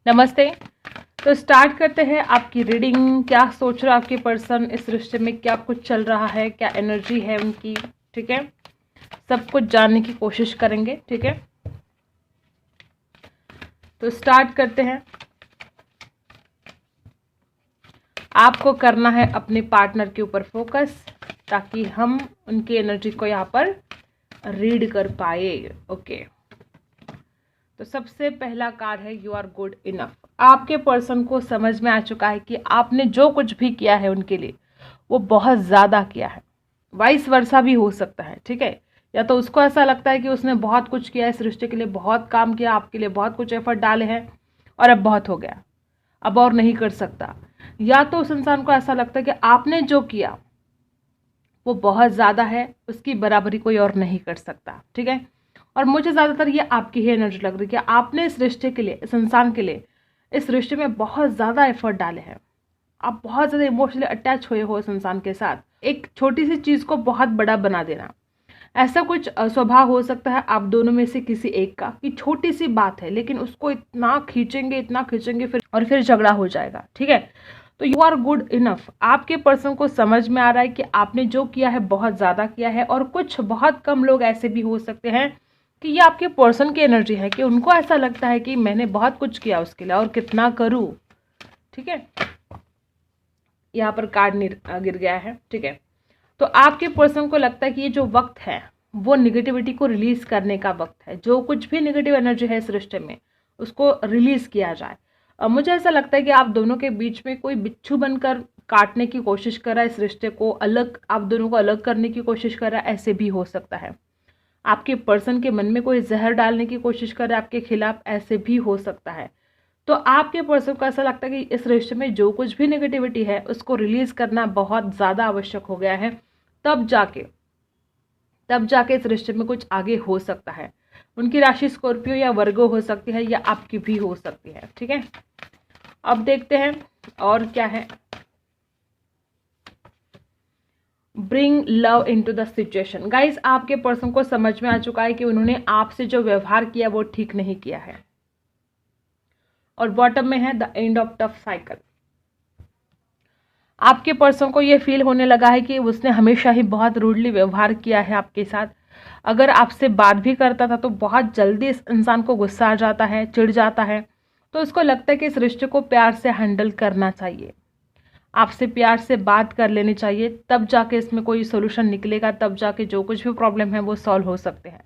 नमस्ते। तो स्टार्ट करते हैं आपकी रीडिंग। क्या सोच रहा है आपकी पर्सन, इस रिश्ते में क्या कुछ चल रहा है, क्या एनर्जी है उनकी, ठीक है। सब कुछ जानने की कोशिश करेंगे, ठीक है। तो स्टार्ट करते हैं। आपको करना है अपने पार्टनर के ऊपर फोकस, ताकि हम उनकी एनर्जी को यहाँ पर रीड कर पाए। ओके, तो सबसे पहला कार्ड है यू आर गुड इनफ। आपके पर्सन को समझ में आ चुका है कि आपने जो कुछ भी किया है उनके लिए वो बहुत ज़्यादा किया है। वाइस वर्सा भी हो सकता है, ठीक है। या तो उसको ऐसा लगता है कि उसने बहुत कुछ किया इस रिश्ते के लिए, बहुत काम किया आपके लिए, बहुत कुछ एफर्ट डाले हैं और अब बहुत हो गया, अब और नहीं कर सकता। या तो उस इंसान को ऐसा लगता है कि आपने जो किया वो बहुत ज़्यादा है, उसकी बराबरी कोई और नहीं कर सकता, ठीक है। और मुझे ज़्यादातर ये आपकी ही एनर्जी लग रही है कि आपने इस रिश्ते के लिए, इस इंसान के लिए, इस रिश्ते में बहुत ज़्यादा एफर्ट डाले हैं। आप बहुत ज़्यादा इमोशनली अटैच हुए हो इस इंसान के साथ। एक छोटी सी चीज़ को बहुत बड़ा बना देना, ऐसा कुछ स्वभाव हो सकता है आप दोनों में से किसी एक का, कि छोटी सी बात है लेकिन उसको इतना खींचेंगे फिर झगड़ा हो जाएगा, ठीक है। तो यू आर गुड इनफ। आपके पर्सन को समझ में आ रहा है कि आपने जो किया है बहुत ज़्यादा किया है। और कुछ बहुत कम लोग ऐसे भी हो सकते हैं कि ये आपके पर्सन की एनर्जी है कि उनको ऐसा लगता है कि मैंने बहुत कुछ किया उसके लिए और कितना करूँ, ठीक है। यहाँ पर कार्ड गिर गया है, ठीक है। तो आपके पर्सन को लगता है कि ये जो वक्त है वो निगेटिविटी को रिलीज करने का वक्त है। जो कुछ भी निगेटिव एनर्जी है इस रिश्ते में उसको रिलीज किया जाए। मुझे ऐसा लगता है कि आप दोनों के बीच में कोई बिच्छू बनकर काटने की कोशिश कर रहा है, इस रिश्ते को अलग, आप दोनों को अलग करने की कोशिश कर रहा है, ऐसे भी हो सकता है। आपके पर्सन के मन में कोई जहर डालने की कोशिश कर रहा है आपके खिलाफ, ऐसे भी हो सकता है। तो आपके पर्सन को ऐसा लगता है कि इस रिश्ते में जो कुछ भी नेगेटिविटी है उसको रिलीज करना बहुत ज़्यादा आवश्यक हो गया है। तब जाके इस रिश्ते में कुछ आगे हो सकता है। उनकी राशि स्कॉर्पियो या वर्गो हो सकती है, या आपकी भी हो सकती है, ठीक है। अब देखते हैं और क्या है। Bring love into the situation. Guys, आपके पर्सन को समझ में आ चुका है कि उन्होंने आपसे जो व्यवहार किया वो ठीक नहीं किया है। और बॉटम में है the end of tough cycle. आपके पर्सन को ये फील होने लगा है कि उसने हमेशा ही बहुत रूडली व्यवहार किया है आपके साथ। अगर आपसे बात भी करता था तो बहुत जल्दी इस इंसान को गुस्सा आ जाता है, चिढ़ जाता है। तो उसको लगता है कि इस रिश्ते को प्यार से हैंडल करना चाहिए, आपसे प्यार से बात कर लेनी चाहिए, तब जाके इसमें कोई सोल्यूशन निकलेगा, तब जाके जो कुछ भी प्रॉब्लम है वो सॉल्व हो सकते हैं।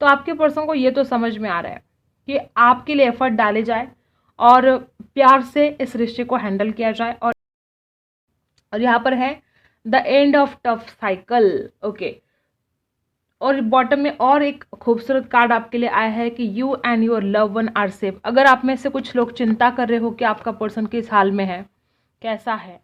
तो आपके पर्सन को ये तो समझ में आ रहा है कि आपके लिए एफर्ट डाले जाए और प्यार से इस रिश्ते को हैंडल किया जाए। और यहाँ पर है the end of tough cycle. Okay, और बॉटम में और एक खूबसूरत कार्ड आपके लिए आया है कि you and your love one are safe. अगर आप में से कुछ लोग चिंता कर रहे हो कि आपका पर्सन किस हाल में है, कैसा है,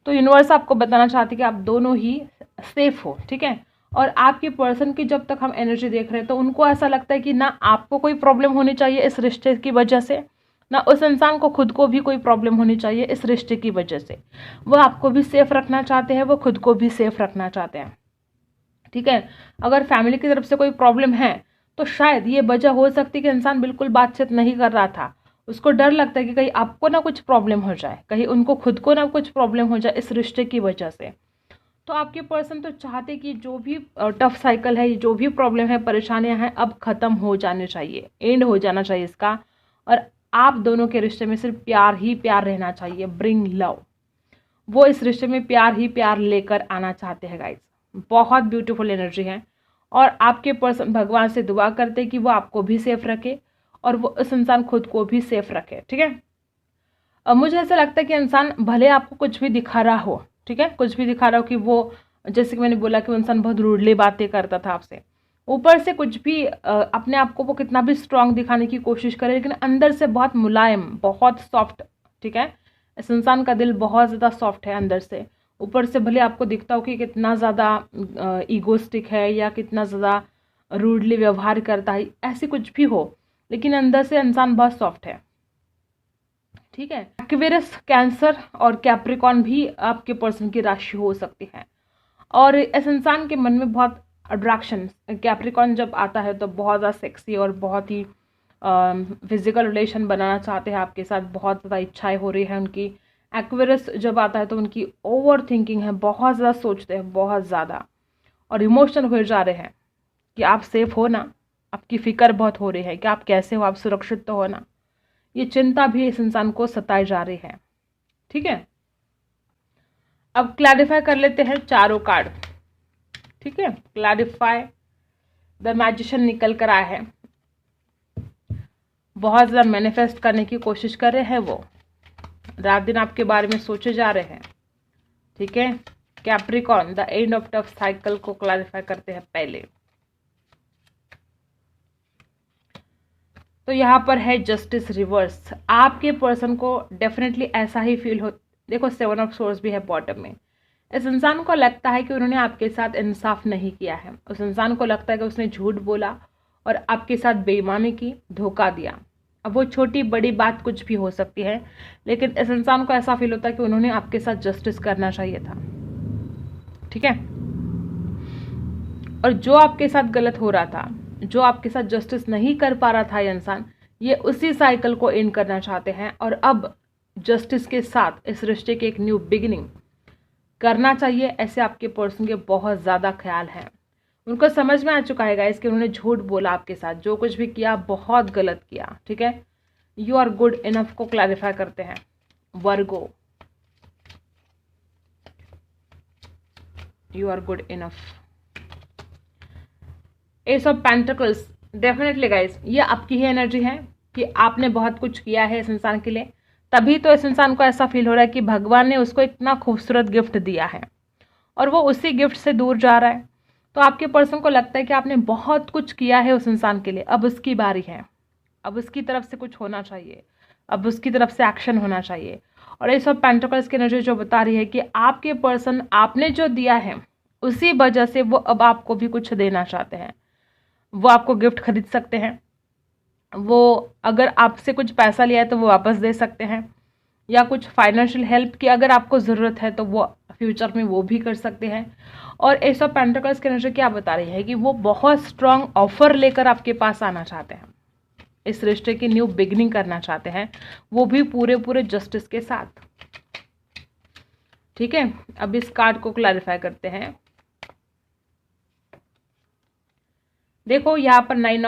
तो यूनिवर्स आपको बताना चाहती है कि आप दोनों ही सेफ हो, ठीक है। और आपके पर्सन की जब तक हम एनर्जी देख रहे हैं तो उनको ऐसा लगता है कि ना आपको कोई प्रॉब्लम होनी चाहिए इस रिश्ते की वजह से, ना उस इंसान को खुद को भी कोई प्रॉब्लम होनी चाहिए इस रिश्ते की वजह से। वो आपको भी सेफ रखना चाहते हैं, वो खुद को भी सेफ रखना चाहते हैं, ठीक है। अगर फैमिली की तरफ से कोई प्रॉब्लम है तो शायद ये वजह हो सकती है कि इंसान बिल्कुल बातचीत नहीं कर रहा था। उसको डर लगता है कि कहीं आपको ना कुछ प्रॉब्लम हो जाए, कहीं उनको खुद को ना कुछ प्रॉब्लम हो जाए इस रिश्ते की वजह से। तो आपके पर्सन तो चाहते कि जो भी टफ साइकिल है, जो भी प्रॉब्लम है, परेशानियां हैं, अब ख़त्म हो जाने चाहिए, एंड हो जाना चाहिए इसका। और आप दोनों के रिश्ते में सिर्फ प्यार ही प्यार रहना चाहिए। ब्रिंग लव, वो इस रिश्ते में प्यार ही प्यार लेकर आना चाहते हैं गाइस। बहुत ब्यूटीफुल एनर्जी है। और आपके पर्सन भगवान से दुआ करते हैं कि वो आपको भी सेफ रखे और वो उस इंसान खुद को भी सेफ रखे, ठीक है। अब मुझे ऐसा लगता है कि इंसान भले आपको कुछ भी दिखा रहा हो, ठीक है, कुछ भी दिखा रहा हो कि वो, जैसे कि मैंने बोला कि वो इंसान बहुत रूडली बातें करता था आपसे, ऊपर से कुछ भी अपने आप को वो कितना भी स्ट्रांग दिखाने की कोशिश करे, लेकिन अंदर से बहुत मुलायम, बहुत सॉफ्ट, ठीक है। इस इंसान का दिल बहुत ज़्यादा सॉफ्ट है अंदर से। ऊपर से भले आपको दिखता हो कि कितना ज़्यादा ईगोस्टिक है या कितना ज़्यादा रूडली व्यवहार करता है, ऐसी कुछ भी हो, लेकिन अंदर से इंसान बहुत सॉफ्ट है, ठीक है। एक्वेरियस, कैंसर और कैप्रिकॉन भी आपके पर्सन की राशि हो सकती है। और इस इंसान के मन में बहुत अट्रैक्शन, कैप्रिकॉन जब आता है तो बहुत ज़्यादा सेक्सी और बहुत ही फिजिकल रिलेशन बनाना चाहते हैं आपके साथ, बहुत ज़्यादा इच्छाएं हो रही है उनकी। एक्वेरियस जब आता है तो उनकी ओवर थिंकिंग है, बहुत ज़्यादा सोचते हैं, बहुत ज़्यादा, और इमोशनल हो जा रहे हैं कि आप सेफ हो ना, आपकी फ़िक्र बहुत हो रही है कि आप कैसे हो, आप सुरक्षित तो हो ना। ये चिंता भी इस इंसान को सताई जा रही है। ठीक है, अब क्लैरिफाई कर लेते हैं चारों कार्ड। ठीक है, क्लैरिफाई द मैजिशियन निकल कर आया है। बहुत ज़्यादा मैनिफेस्ट करने की कोशिश कर रहे हैं वो, रात दिन आपके बारे में सोचे जा रहे हैं। ठीक है, Capricorn the end of tough cycle को क्लैरिफाई करते हैं पहले। तो यहाँ पर है जस्टिस रिवर्स। आपके पर्सन को डेफिनेटली ऐसा ही फील हो, देखो 7 ऑफ सोर्स भी है बॉटम में। इस इंसान को लगता है कि उन्होंने आपके साथ इंसाफ नहीं किया है। उस इंसान को लगता है कि उसने झूठ बोला और आपके साथ बेईमानी की, धोखा दिया। अब वो छोटी बड़ी बात कुछ भी हो सकती है, लेकिन इस इंसान को ऐसा फील होता है कि उन्होंने आपके साथ जस्टिस करना चाहिए था। ठीक है, और जो आपके साथ गलत हो रहा था, जो आपके साथ जस्टिस नहीं कर पा रहा था ये इंसान, ये उसी साइकिल को एंड करना चाहते हैं और अब जस्टिस के साथ इस रिश्ते की एक न्यू बिगिनिंग करना चाहिए, ऐसे आपके पर्सन के बहुत ज़्यादा ख्याल हैं। उनको समझ में आ चुका है गाइस कि उन्होंने झूठ बोला आपके साथ, जो कुछ भी किया बहुत गलत किया। ठीक है, यू आर गुड इनफ को क्लैरिफाई करते हैं Virgo, you are good enough. Ace of pentacles, definitely guys ये आपकी ही एनर्जी है कि आपने बहुत कुछ किया है इस इंसान के लिए, तभी तो इस इंसान को ऐसा फील हो रहा है कि भगवान ने उसको इतना खूबसूरत गिफ्ट दिया है और वो उसी गिफ्ट से दूर जा रहा है। तो आपके पर्सन को लगता है कि आपने बहुत कुछ किया है उस इंसान के लिए, अब उसकी बारी है, अब उसकी तरफ से कुछ होना चाहिए, अब उसकी तरफ से एक्शन होना चाहिए। और ये सब पेंटिकल्स की एनर्जी जो बता रही है कि आपके पर्सन आपने जो दिया है उसी वजह से वो अब आपको भी कुछ देना चाहते हैं। वो आपको गिफ्ट खरीद सकते हैं, वो अगर आपसे कुछ पैसा लिया है तो वो वापस दे सकते हैं, या कुछ फाइनेंशियल हेल्प की अगर आपको ज़रूरत है तो वो फ्यूचर में वो भी कर सकते हैं। और एस ऑफ पेंटिकल्स की एनर्जी क्या बता रही है कि वो बहुत स्ट्रॉन्ग ऑफर लेकर आपके पास आना चाहते हैं, इस रिश्ते की न्यू बिगनिंग करना चाहते हैं, वो भी पूरे पूरे जस्टिस के साथ। ठीक है, अब इस कार्ड को क्लैरिफाई करते हैं। देखो यहाँ पर 9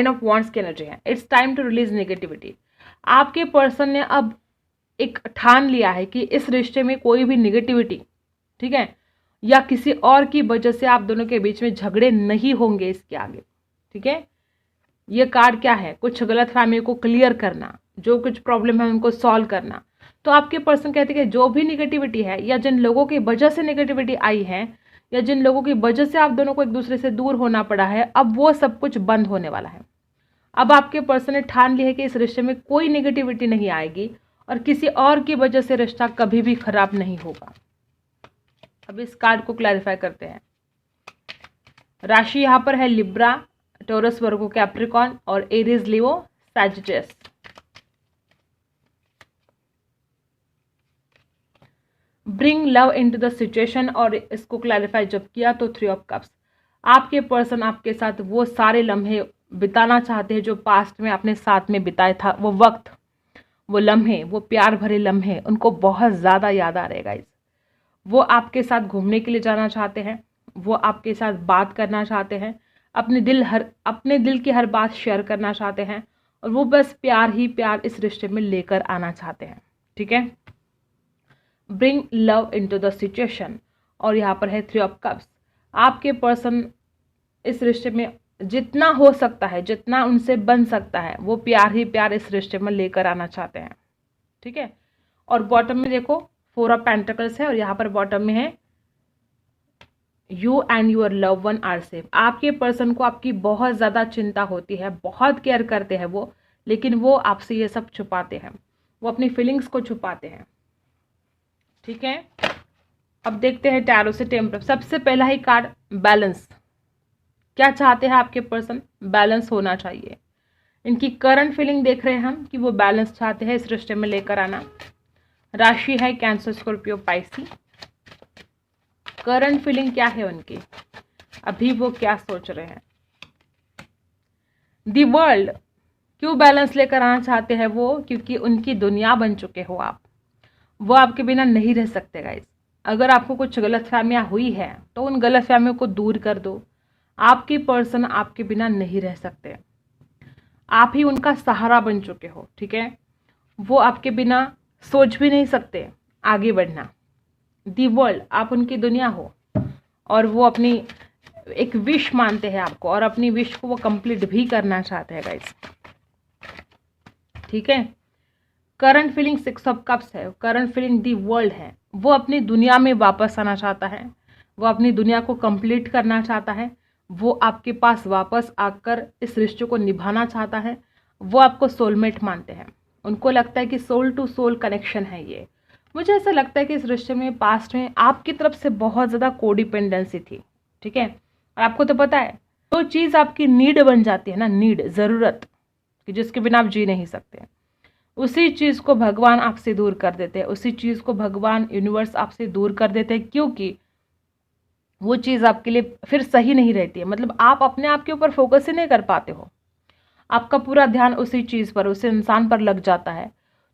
ऑफ वॉन्ड्स की एनर्जी है। It's time to release negativity. आपके पर्सन ने अब एक ठान लिया है कि इस रिश्ते में कोई भी नेगेटिविटी, ठीक है, या किसी और की वजह से आप दोनों के बीच में झगड़े नहीं होंगे इसके आगे। ठीक है, ये कार्ड क्या है, कुछ गलतफहमी को क्लियर करना, जो कुछ प्रॉब्लम है उनको सॉल्व करना। तो आपके पर्सन कहते हैं कि जो भी नेगेटिविटी है या जिन लोगों की वजह से नेगेटिविटी आई है या जिन लोगों की वजह से आप दोनों को एक दूसरे से दूर होना पड़ा है, अब वो सब कुछ बंद होने वाला है। अब आपके पर्सन ने ठान लिया है कि इस रिश्ते में कोई नेगेटिविटी नहीं आएगी और किसी और की वजह से रिश्ता कभी भी खराब नहीं होगा। अब इस कार्ड को क्लैरिफाई करते हैं। राशि यहाँ पर है लिब्रा, टोरस, वर्गो, कैप्रिकॉर्न और Aries, Leo, Sagittarius. Bring love into the situation, और इसको क्लैरिफाई जब किया तो 3 ऑफ कप्स। आपके पर्सन आपके साथ वो सारे लम्हे बिताना चाहते हैं जो पास्ट में आपने साथ में बिताया था, वो वक्त, वो लम्हे, वो प्यार भरे लम्हे उनको बहुत ज़्यादा याद आ रहे गाइस। वो आपके साथ घूमने के लिए जाना चाहते हैं, वो आपके साथ बात करना चाहते हैं, अपने दिल की हर बात शेयर करना चाहते हैं, और वो बस प्यार ही प्यार इस रिश्ते में लेकर आना चाहते हैं। ठीक है, bring love into the situation, और यहाँ पर है 3 ऑफ कप्स। आपके पर्सन इस रिश्ते में जितना हो सकता है, जितना उनसे बन सकता है, वो प्यार ही प्यार इस रिश्ते में लेकर आना चाहते हैं। ठीक है, और बॉटम में देखो 4 ऑफ पेंटिकल्स है और यहाँ पर बॉटम में है you and your love one are safe. आपके पर्सन को आपकी बहुत ज़्यादा चिंता होती है, बहुत केयर करते हैं वो, लेकिन वो आपसे ये सब छुपाते हैं, वो अपनी फीलिंग्स को छुपाते हैं। ठीक है, अब देखते हैं टैरो से टेम्परर। सबसे पहला ही कार्ड बैलेंस। क्या चाहते हैं आपके पर्सन, बैलेंस होना चाहिए। इनकी करंट फीलिंग देख रहे हैं हम कि वो बैलेंस चाहते हैं इस रिश्ते में लेकर आना। राशि है cancer, Scorpio, Pisces. Current feeling क्या है उनकी, अभी वो क्या सोच रहे हैं। दी वर्ल्ड क्यों बैलेंस लेकर आना चाहते हैं वो? क्योंकि उनकी दुनिया बन चुके हो आप, वो आपके बिना नहीं रह सकते गाइस। अगर आपको कुछ गलतफहमियां हुई है तो उन गलतफहमियों को दूर कर दो। आपकी पर्सन आपके बिना नहीं रह सकते, आप ही उनका सहारा बन चुके हो, ठीक है। वो आपके बिना सोच भी नहीं सकते आगे बढ़ना। दी वर्ल्ड आप उनकी दुनिया हो और वो अपनी एक विश मानते हैं आपको, और अपनी विश को वो कंप्लीट भी करना चाहते हैं गाइस, ठीक है। करंट फीलिंग 6 ऑफ कप्स है, करंट फीलिंग दी वर्ल्ड है। वो अपनी दुनिया में वापस आना चाहता है, वो अपनी दुनिया को कंप्लीट करना चाहता है, वो आपके पास वापस आकर इस रिश्ते को निभाना चाहता है। वो आपको सोलमेट मानते हैं, उनको लगता है कि सोल टू सोल कनेक्शन है ये। मुझे ऐसा लगता है कि इस रिश्ते में पास्ट में आपकी तरफ से बहुत ज़्यादा कोडिपेंडेंसी थी, ठीक है। और आपको तो पता है जो चीज़ आपकी नीड बन जाती है ना, नीड, ज़रूरत, कि जिसके बिना आप जी नहीं सकते, उसी चीज़ को भगवान आपसे दूर कर देते हैं, उसी चीज़ को भगवान यूनिवर्स आपसे दूर कर देते हैं, क्योंकि वो चीज़ आपके लिए फिर सही नहीं रहती है। मतलब आप अपने आप के ऊपर फोकस ही नहीं कर पाते हो, आपका पूरा ध्यान उसी चीज़ पर, उस इंसान पर लग जाता है।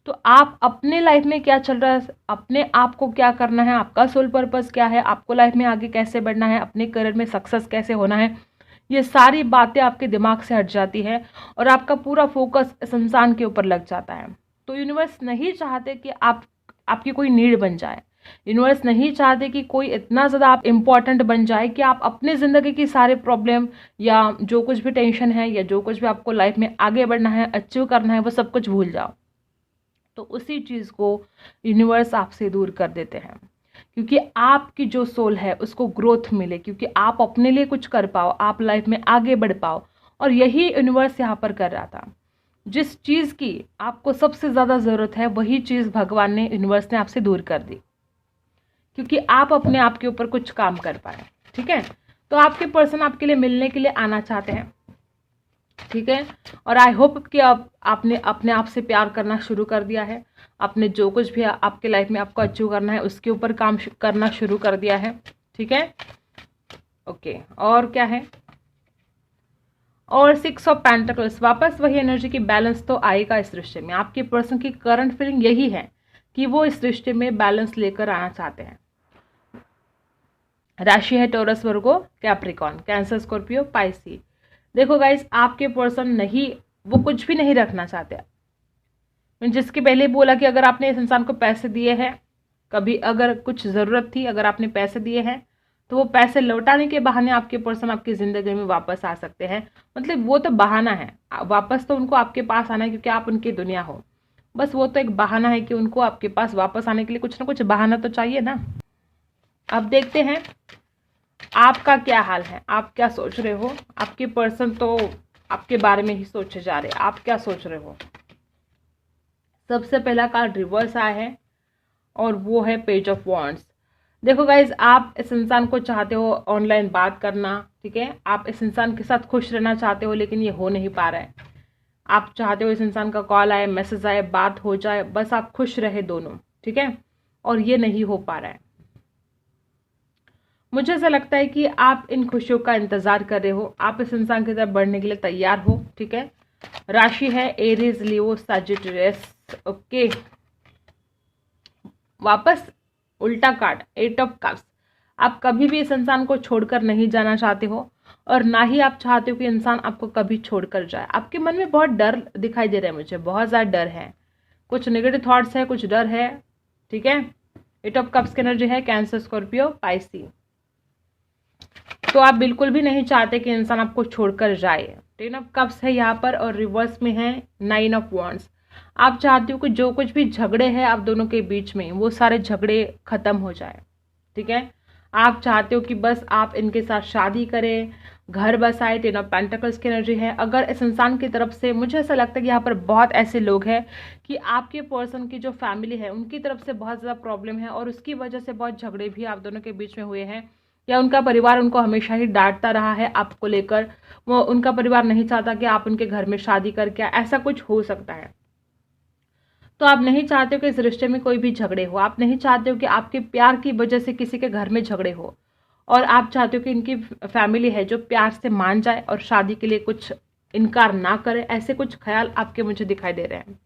तो आप अपने लाइफ में क्या चल रहा है, अपने आप को क्या करना है, आपका सोल पर्पस क्या है, आपको लाइफ में आगे कैसे बढ़ना है, अपने करियर में सक्सेस कैसे होना है, ये सारी बातें आपके दिमाग से हट जाती है और आपका पूरा फोकस इस इंसान के ऊपर लग जाता है। तो यूनिवर्स नहीं चाहते कि आपकी कोई नीड बन जाए, यूनिवर्स नहीं चाहते कि कोई इतना ज़्यादा आप इम्पॉर्टेंट बन जाए कि आप अपने ज़िंदगी की सारे प्रॉब्लम या जो कुछ भी टेंशन है या जो कुछ भी आपको लाइफ में आगे बढ़ना है, अचीव करना है, वो सब कुछ भूल जाओ। तो उसी चीज़ को यूनिवर्स आपसे दूर कर देते हैं, क्योंकि आपकी जो सोल है उसको ग्रोथ मिले, क्योंकि आप अपने लिए कुछ कर पाओ, आप लाइफ में आगे बढ़ पाओ। और यही यूनिवर्स यहाँ पर कर रहा था। जिस चीज़ की आपको सबसे ज़्यादा ज़रूरत है वही चीज़ भगवान ने, यूनिवर्स ने आपसे दूर कर दी, क्योंकि आप अपने आप के ऊपर कुछ काम कर पाए, ठीक है। तो आपके पर्सन आपके लिए मिलने के लिए आना चाहते हैं, ठीक है। और आई होप कि आपने अपने आप से प्यार करना शुरू कर दिया है, आपने जो कुछ भी आपके लाइफ में आपको अचीव करना है उसके ऊपर काम करना शुरू कर दिया है, ठीक है। ओके, और क्या है, और 6 ऑफ पेंटिकल्स, वापस वही एनर्जी की बैलेंस तो आएगा इस रिश्ते में। आपके पर्सन की करंट फीलिंग यही है कि वो इस रिश्ते में बैलेंस लेकर आना चाहते हैं। राशि है टॉरस, वर्गो, कैप्रिकॉन, कैंसर, स्कॉर्पियो, पाइसी। देखो गाइस, आपके पर्सन नहीं, वो कुछ भी नहीं रखना चाहते। जिसके पहले बोला कि अगर आपने इस इंसान को पैसे दिए हैं, कभी अगर कुछ ज़रूरत थी, अगर आपने पैसे दिए हैं तो वो पैसे लौटाने के बहाने आपके पर्सन आपकी ज़िंदगी में वापस आ सकते हैं। मतलब वो तो बहाना है, वापस तो उनको आपके पास आना है क्योंकि आप उनकी दुनिया हो। बस वो तो एक बहाना है कि उनको आपके पास वापस आने के लिए कुछ ना कुछ बहाना तो चाहिए ना। अब देखते हैं आपका क्या हाल है, आप क्या सोच रहे हो। आपके पर्सन तो आपके बारे में ही सोचे जा रहे हैं, आप क्या सोच रहे हो। सबसे पहला कार्ड रिवर्स आया है और वो है पेज ऑफ वॉन्ड्स। देखो गाइज, आप इस इंसान को चाहते हो ऑनलाइन बात करना, ठीक है। आप इस इंसान के साथ खुश रहना चाहते हो, लेकिन ये हो नहीं पा रहा है। आप चाहते हो इस इंसान का कॉल आए, मैसेज आए, बात हो जाए, बस आप खुश रहे दोनों, ठीक है। और ये नहीं हो पा रहा है। मुझे ऐसा लगता है कि आप इन खुशियों का इंतजार कर रहे हो, आप इस इंसान की तरफ बढ़ने के लिए तैयार हो, ठीक है। राशि है एरीज, लियो, सजिटेरियस। ओके, वापस उल्टा कार्ड, 8 ऑफ कप्स। आप कभी भी इस इंसान को छोड़कर नहीं जाना चाहते हो और ना ही आप चाहते हो कि इंसान आपको कभी छोड़कर जाए। आपके मन में बहुत डर दिखाई दे रहा है, मुझे बहुत ज़्यादा डर है, कुछ नेगेटिव थॉट्स है, कुछ डर है, ठीक है। 8 ऑफ कप्स की एनर्जी है कैंसर, स्कॉर्पियो, पाइसी। तो आप बिल्कुल भी नहीं चाहते कि इंसान आपको छोड़कर जाए। 10 ऑफ कप्स है यहाँ पर और रिवर्स में है 9 ऑफ वॉन्ड्स। आप चाहते हो कि जो कुछ भी झगड़े हैं आप दोनों के बीच में, वो सारे झगड़े खत्म हो जाए, ठीक है। आप चाहते हो कि बस आप इनके साथ शादी करें, घर बसाए। 10 ऑफ पेंटिकल्स की एनर्जी है। अगर इस इंसान की तरफ से, मुझे ऐसा लगता है कि यहाँ पर बहुत ऐसे लोग हैं कि आपके पर्सन की जो फैमिली है उनकी तरफ से बहुत ज़्यादा प्रॉब्लम है और उसकी वजह से बहुत झगड़े भी आप दोनों के बीच में हुए हैं, या उनका परिवार उनको हमेशा ही डांटता रहा है आपको लेकर। वो, उनका परिवार नहीं चाहता कि आप उनके घर में शादी करके, ऐसा कुछ हो सकता है। तो आप नहीं चाहते हो कि इस रिश्ते में कोई भी झगड़े हो, आप नहीं चाहते हो कि आपके प्यार की वजह से किसी के घर में झगड़े हो, और आप चाहते हो कि इनकी फैमिली है जो प्यार से मान जाए और शादी के लिए कुछ इनकार ना करें, ऐसे कुछ ख्याल आपके मुझे दिखाई दे रहे हैं।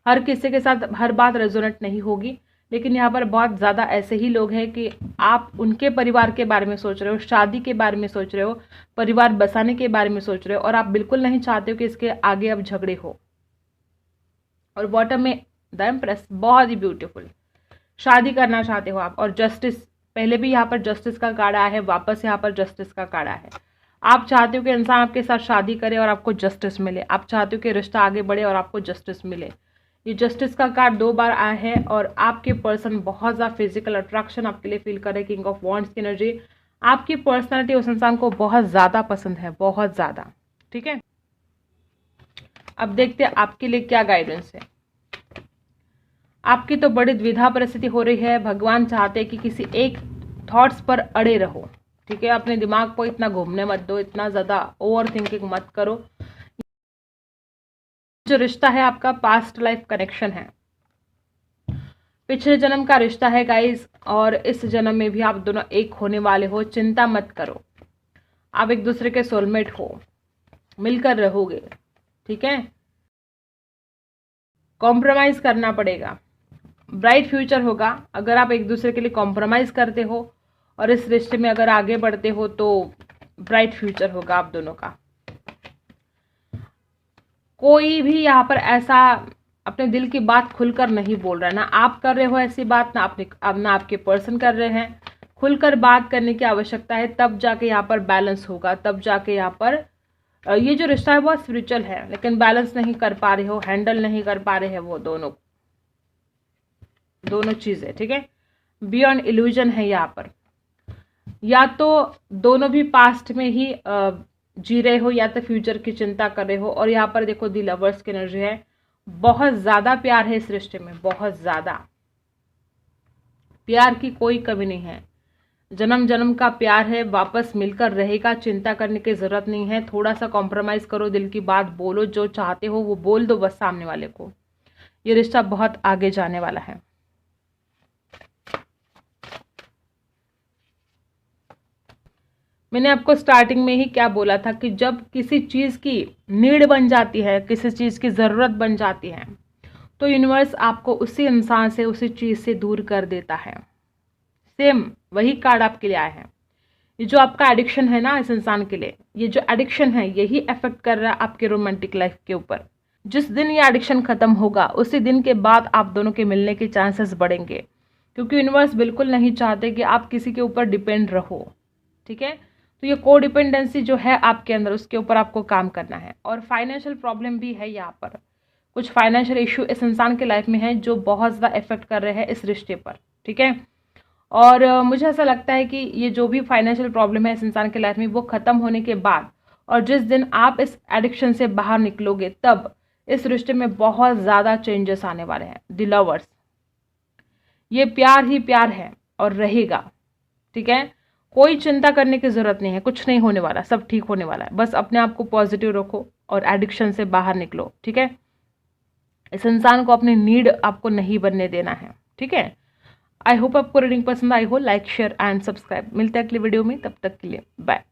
हर किसी के साथ हर बात रेजोनेट नहीं होगी, लेकिन यहाँ पर बहुत ज़्यादा ऐसे ही लोग हैं कि आप उनके परिवार के बारे में सोच रहे हो, शादी के बारे में सोच रहे हो, परिवार बसाने के बारे में सोच रहे हो, और आप बिल्कुल नहीं चाहते हो कि इसके आगे अब झगड़े हो। और बॉटम में द एम्प्रेस, बहुत ही ब्यूटीफुल, शादी करना चाहते हो आप। और जस्टिस, पहले भी यहाँ पर जस्टिस का कार्ड आया है, वापस यहाँ पर जस्टिस का कार्ड आया है। आप चाहते हो कि इंसान आपके साथ शादी करे और आपको जस्टिस मिले, आप चाहते हो कि रिश्ता आगे बढ़े और आपको जस्टिस मिले। ये जस्टिस का कार्ड 2 बार आया है, और आपके पर्सन बहुत ज़्यादा फिजिकल अट्रैक्शन आपके लिए फील करे, किंग ऑफ वॉन्ड्स की एनर्जी। आपकी पर्सनैलिटी उस इंसान को बहुत ज़्यादा पसंद है, बहुत ज़्यादा। ठीक है, अब देखते हैं आपके लिए क्या गाइडेंस है। आपकी तो बड़ी द्विधा परिस्थिति हो रही है। भगवान चाहते हैं कि किसी एक थॉट्स पर अड़े रहो। ठीक है, अपने दिमाग को इतना घूमने मत दो, इतना ज़्यादा ओवर थिंकिंग मत करो। जो रिश्ता है आपका पास्ट लाइफ कनेक्शन है, पिछले जन्म का रिश्ता है गाइस, और इस जन्म में भी आप दोनों एक होने वाले हो। चिंता मत करो, आप एक दूसरे के सोलमेट हो, मिलकर रहोगे। ठीक है, कॉम्प्रोमाइज़ करना पड़ेगा, ब्राइट फ्यूचर होगा अगर आप एक दूसरे के लिए कॉम्प्रोमाइज़ करते हो, और इस रिश्ते में अगर आगे बढ़ते हो तो ब्राइट फ्यूचर होगा आप दोनों का। कोई भी यहाँ पर ऐसा अपने दिल की बात खुलकर नहीं बोल रहा है, ना आप कर रहे हो ऐसी बात, ना आपके पर्सन कर रहे हैं। खुलकर बात करने की आवश्यकता है, तब जाके यहाँ पर बैलेंस होगा, तब जाके यहाँ पर ये जो रिश्ता है बहुत स्पिरिचुअल है, लेकिन बैलेंस नहीं कर पा रहे हो, हैंडल नहीं कर पा रहे हैं वो दोनों चीज़ें। ठीक है, बियॉन्ड इल्यूजन है यहाँ पर। या तो दोनों भी पास्ट में ही जी रहे हो, या तो फ्यूचर की चिंता कर रहे हो। और यहाँ पर देखो दी लवर्स की एनर्जी है, बहुत ज़्यादा प्यार है इस रिश्ते में, बहुत ज़्यादा प्यार की कोई कमी नहीं है। जन्म जन्म का प्यार है, वापस मिलकर रहेगा, चिंता करने की ज़रूरत नहीं है। थोड़ा सा कॉम्प्रोमाइज़ करो, दिल की बात बोलो, जो चाहते हो वो बोल दो बस सामने वाले को। ये रिश्ता बहुत आगे जाने वाला है। मैंने आपको स्टार्टिंग में ही क्या बोला था कि जब किसी चीज़ की नीड बन जाती है, किसी चीज़ की ज़रूरत बन जाती है, तो यूनिवर्स आपको उसी इंसान से, उसी चीज़ से दूर कर देता है। सेम वही कार्ड आपके लिए आया है। ये जो आपका एडिक्शन है ना इस इंसान के लिए, ये जो एडिक्शन है यही अफेक्ट कर रहा है आपके रोमांटिक लाइफ के ऊपर। जिस दिन ये एडिक्शन खत्म होगा उसी दिन के बाद आप दोनों के मिलने के चांसेस बढ़ेंगे, क्योंकि यूनिवर्स बिल्कुल नहीं चाहते कि आप किसी के ऊपर डिपेंड रहो। ठीक है, तो ये को डिपेंडेंसी जो है आपके अंदर, उसके ऊपर आपको काम करना है। और फाइनेंशियल प्रॉब्लम भी है यहाँ पर, कुछ फाइनेंशियल इशू इस इंसान के लाइफ में है जो बहुत ज़्यादा इफेक्ट कर रहे हैं इस रिश्ते पर। ठीक है, और मुझे ऐसा लगता है कि ये जो भी फाइनेंशियल प्रॉब्लम है इस इंसान के लाइफ में, वो ख़त्म होने के बाद और जिस दिन आप इस एडिक्शन से बाहर निकलोगे, तब इस रिश्ते में बहुत ज़्यादा चेंजेस आने वाले हैं। द लवर्स, ये प्यार ही प्यार है और रहेगा। ठीक है, कोई चिंता करने की ज़रूरत नहीं है, कुछ नहीं होने वाला, सब ठीक होने वाला है। बस अपने आप को पॉजिटिव रखो और एडिक्शन से बाहर निकलो। ठीक है, इस इंसान को अपनी नीड आपको नहीं बनने देना है। ठीक है, आई होप आपको रीडिंग पसंद आई हो। Like, share and subscribe. मिलते हैं अगली वीडियो में, तब तक के लिए बाय।